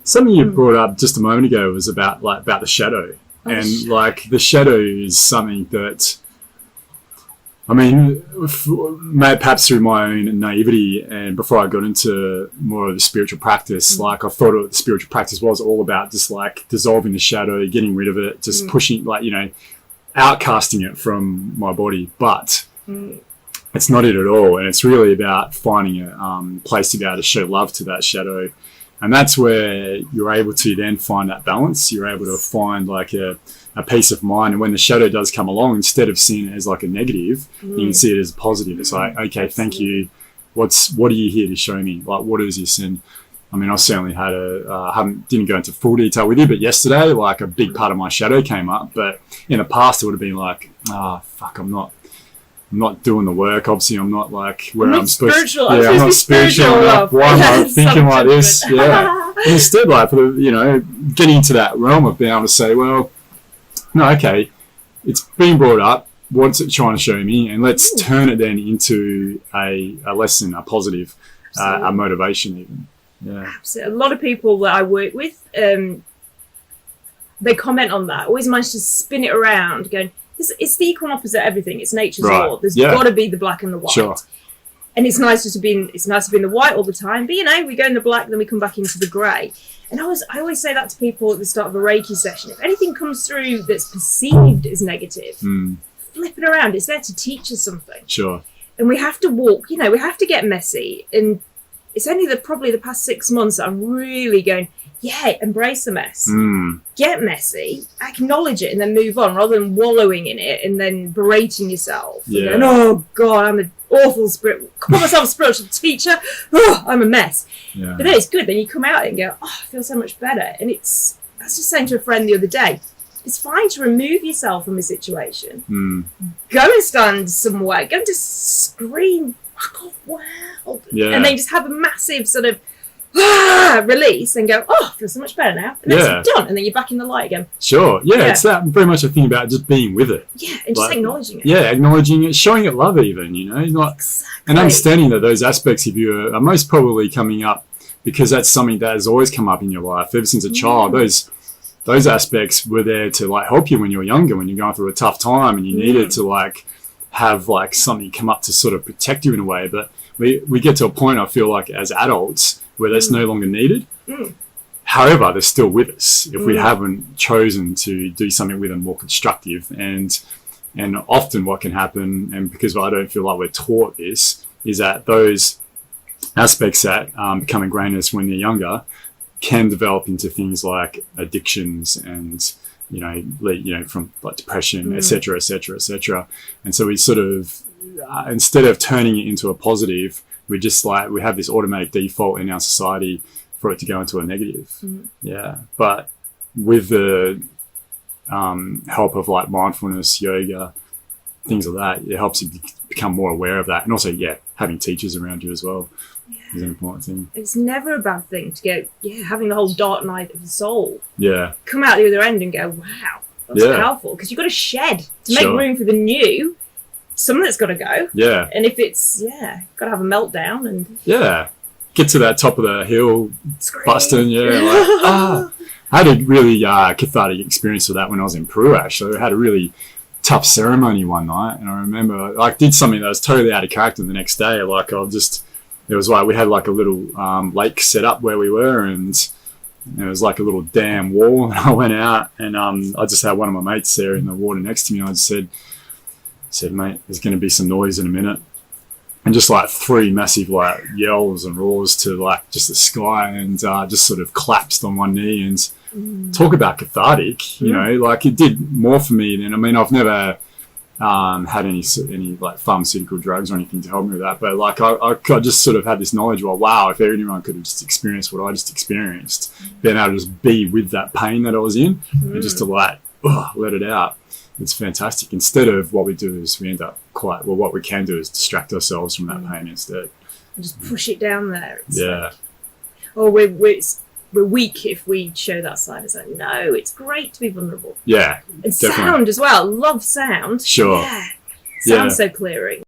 Something you brought up just a moment ago was about the shadow. And like the shadow is something that, I mean, perhaps through my own naivety and before I got into more of the spiritual practice, like I thought the spiritual practice was all about just like dissolving the shadow, getting rid of it, just pushing, like, you know, outcasting it from my body. But it's not it at all. And it's really about finding a place to be able to show love to that shadow. And that's where you're able to then find that balance. You're able to find like a peace of mind. And when the shadow does come along, instead of seeing it as like a negative, you can see it as a positive. It's like, okay, thank you. What are you here to show me? Like, what is this? And I mean, I certainly had didn't go into full detail with you, but yesterday, like a big part of my shadow came up. But in the past, it would have been like, fuck, I'm not doing the work. Obviously, I'm not like where I'm supposed to. Yeah, I'm not spiritual enough. Why am I thinking like this? Yeah. Instead, like, for the, you know, getting into that realm of being able to say, well, no, okay, it's been brought up. What's it trying to show me? And let's turn it then into a lesson, a positive, a motivation even. Yeah. Absolutely. A lot of people that I work with, they comment on that. Always manage to spin it around, going, it's the equal and opposite of everything. It's nature's law. There's got to be the black and the white. Sure. And it's nice to be in the white all the time. But, you know, we go in the black, then we come back into the grey. And I always say that to people at the start of a Reiki session. If anything comes through that's perceived as negative, flip it around. It's there to teach us something. Sure. And we have to walk, you know, we have to get messy. And it's only probably the past 6 months that I'm really going, yeah, embrace the mess. Get messy, acknowledge it, and then move on, rather than wallowing in it and then berating yourself. Yeah. And going, oh, God, I'm an awful call myself a spiritual teacher. Oh, I'm a mess. Yeah. But then it's good. Then you come out and go, oh, I feel so much better. And I was just saying to a friend the other day, it's fine to remove yourself from a situation. Go and stand somewhere. Go and just scream, fuck off, wow. Yeah. And then just have a massive sort of release and go, oh, I feel so much better now. And then it's done. And then you're back in the light again. Sure. Yeah, it's that very much a thing about just being with it. Yeah, and just acknowledging it. Yeah, acknowledging it, showing it love even, you know. Exactly. And understanding that those aspects of you are most probably coming up because that's something that has always come up in your life ever since a child. Those aspects were there to like help you when you were younger, when you're going through a tough time and you needed to like have like something come up to sort of protect you in a way. But we get to a point, I feel like, as adults where that's no longer needed. However, they're still with us if we haven't chosen to do something with them more constructive. And often what can happen, and because I don't feel like we're taught this, is that those aspects that become ingrained in us when they're younger can develop into things like addictions and, you know, from like depression, et cetera, et cetera, et cetera. And so we sort of, instead of turning it into a positive, we have this automatic default in our society for it to go into a negative. Yeah. But with the help of like mindfulness, yoga, things like that, it helps you become more aware of that. And also, having teachers around you as well is an important thing. It's never a bad thing to go, having the whole dark night of the soul. Yeah. Come out the other end and go, wow, that's powerful. Because you've got to shed to make room for the new. Some of it's got to go. Yeah. And if it's, got to have a meltdown and... Yeah. Get to that top of the hill, busting, I had a really cathartic experience with that when I was in Peru, actually. I had a really tough ceremony one night, and I remember I did something that was totally out of character the next day. Like, it was like we had like a little lake set up where we were, and it was like a little dam wall, and I went out, and I just had one of my mates there in the water next to me, and I just said, mate, there's going to be some noise in a minute. And just like 3 massive like yells and roars to like just the sky, and just sort of collapsed on one knee. And talk about cathartic, you know, like it did more for me than, I mean, I've never had any like pharmaceutical drugs or anything to help me with that. But like I just sort of had this knowledge, well, wow, if anyone could have just experienced what I just experienced, being able to just be with that pain that I was in and just to like let it out. It's fantastic. Instead of what we do is we end up what we can do is distract ourselves from that pain instead. And just push it down there. It's like, we're weak if we show that side. It's like, no, it's great to be vulnerable. Yeah. And definitely. Sound as well. Love sound. Sure. Yeah. Sounds so clearing.